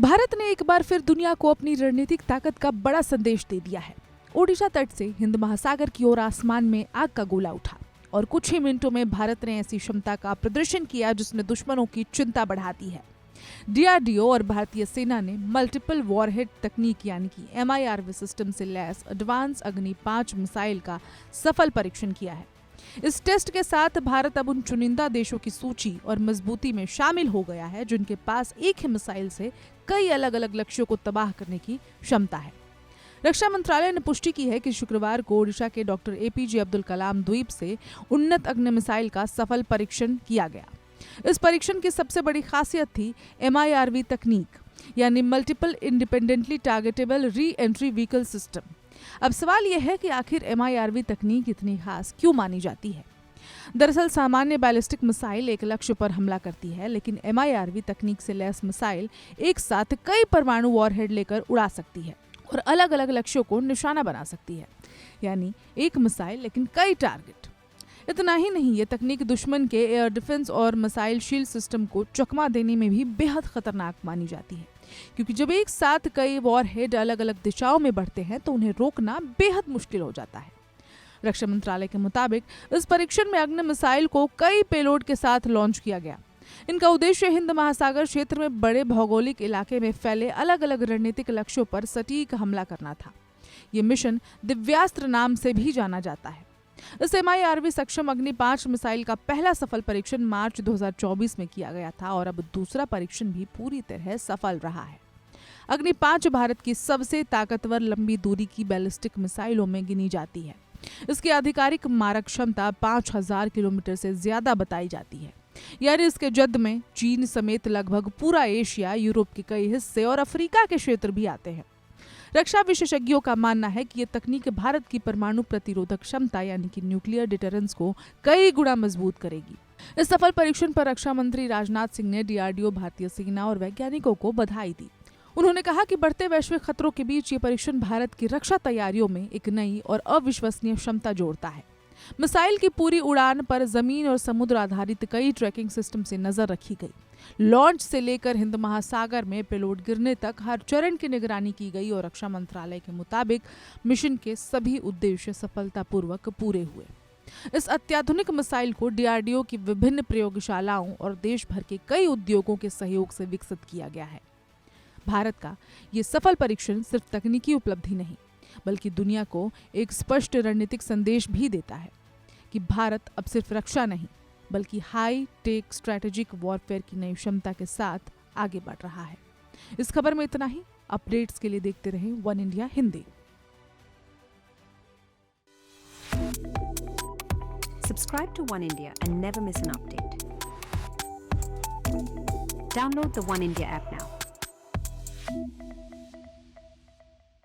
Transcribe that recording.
भारत ने एक बार फिर दुनिया को अपनी रणनीतिक ताकत का बड़ा संदेश दे दिया है। ओडिशा तट से हिंद महासागर की ओर आसमान में आग का गोला उठा और कुछ ही मिनटों में भारत ने ऐसी क्षमता का प्रदर्शन किया जिसने दुश्मनों की चिंता बढ़ा दी है। डीआरडीओ और भारतीय सेना ने मल्टीपल वॉरहेड तकनीक यानी कि MIRV सिस्टम से लैस एडवांस अग्नि 5 मिसाइल का सफल परीक्षण किया है। इस टेस्ट के साथ भारत अब उन चुनिंदा देशों की सूची और मजबूती में शामिल हो गया है जिनके पास एक ही मिसाइल से कई अलग अलग लक्ष्यों को तबाह करने की क्षमता है। रक्षा मंत्रालय ने पुष्टि की है कि शुक्रवार को ओडिशा के डॉक्टर APJ अब्दुल कलाम द्वीप से उन्नत अग्नि मिसाइल का सफल परीक्षण किया गया। इस परीक्षण की सबसे बड़ी खासियत थी MIRV तकनीक यानी multiple independently targetable re entry vehicle system. अब सवाल यह है कि आखिर MIRV तकनीक इतनी खास क्यों मानी जाती है। दरअसल सामान्य बैलिस्टिक मिसाइल एक लक्ष्य पर हमला करती है, लेकिन MIRV तकनीक से लैस मिसाइल एक साथ कई परमाणु वॉरहेड लेकर उड़ा सकती है और अलग अलग लक्ष्यों को निशाना बना सकती है, यानी एक मिसाइल लेकिन कई टारगेट। इतना ही नहीं, ये तकनीक दुश्मन के एयर डिफेंस और मिसाइल शील्ड सिस्टम को चकमा देने में भी बेहद खतरनाक मानी जाती है, क्योंकि जब एक साथ कई वॉरहेड अलग अलग दिशाओं में बढ़ते हैं तो उन्हें रोकना बेहद मुश्किल हो जाता है। रक्षा मंत्रालय के मुताबिक इस परीक्षण में अग्नि मिसाइल को कई पेलोड के साथ लॉन्च किया गया। इनका उद्देश्य हिंद महासागर क्षेत्र में बड़े भौगोलिक इलाके में फैले अलग अलग रणनीतिक लक्ष्यों पर सटीक हमला करना था। ये मिशन दिव्यास्त्र नाम से भी जाना जाता है। इस MIRV सक्षम अग्नि 5 मिसाइल का पहला सफल परीक्षण मार्च 2024 में किया गया था और अब दूसरा परीक्षण भी पूरी तरह सफल रहा है। अग्नि 5 भारत की सबसे ताकतवर लंबी दूरी की बैलिस्टिक मिसाइलों में गिनी जाती है। इसकी आधिकारिक मारक क्षमता 5000 किलोमीटर से ज्यादा बताई जाती है, यानी इसके जद में चीन समेत लगभग पूरा एशिया, यूरोप के कई हिस्से और अफ्रीका के क्षेत्र भी आते हैं। रक्षा विशेषज्ञों का मानना है कि यह तकनीक भारत की परमाणु प्रतिरोधक क्षमता यानी कि न्यूक्लियर डिटरेंस को कई गुना मजबूत करेगी। इस सफल परीक्षण पर रक्षा मंत्री राजनाथ सिंह ने DRDO, भारतीय सेना और वैज्ञानिकों को बधाई दी। उन्होंने कहा कि बढ़ते वैश्विक खतरों के बीच ये परीक्षण भारत की रक्षा तैयारियों में एक नई और अविश्वसनीय क्षमता जोड़ता है। मिसाइल की पूरी उड़ान पर जमीन और समुद्र आधारित कई ट्रैकिंग सिस्टम से नजर रखी गई। लॉन्च से लेकर हिंद महासागर में पेलोड गिरने तक हर चरण की निगरानी की गई और रक्षा मंत्रालय के मुताबिक मिशन के सभी उद्देश्य सफलतापूर्वक पूरे हुए। इस अत्याधुनिक मिसाइल को DRDO की विभिन्न प्रयोगशालाओं और देश भर के कई उद्योगों के सहयोग से विकसित किया गया है। भारत का ये सफल परीक्षण सिर्फ तकनीकी उपलब्धि नहीं, बल्कि दुनिया को एक स्पष्ट रणनीतिक संदेश भी देता है कि भारत अब सिर्फ रक्षा नहीं बल्कि हाई टेक स्ट्रैटेजिक वॉरफेयर की नई क्षमता के साथ आगे बढ़ रहा है। इस खबर में इतना ही। अपडेट्स के लिए देखते रहें one India Hindi. Subscribe to One India and never miss an update. Download the One India app now.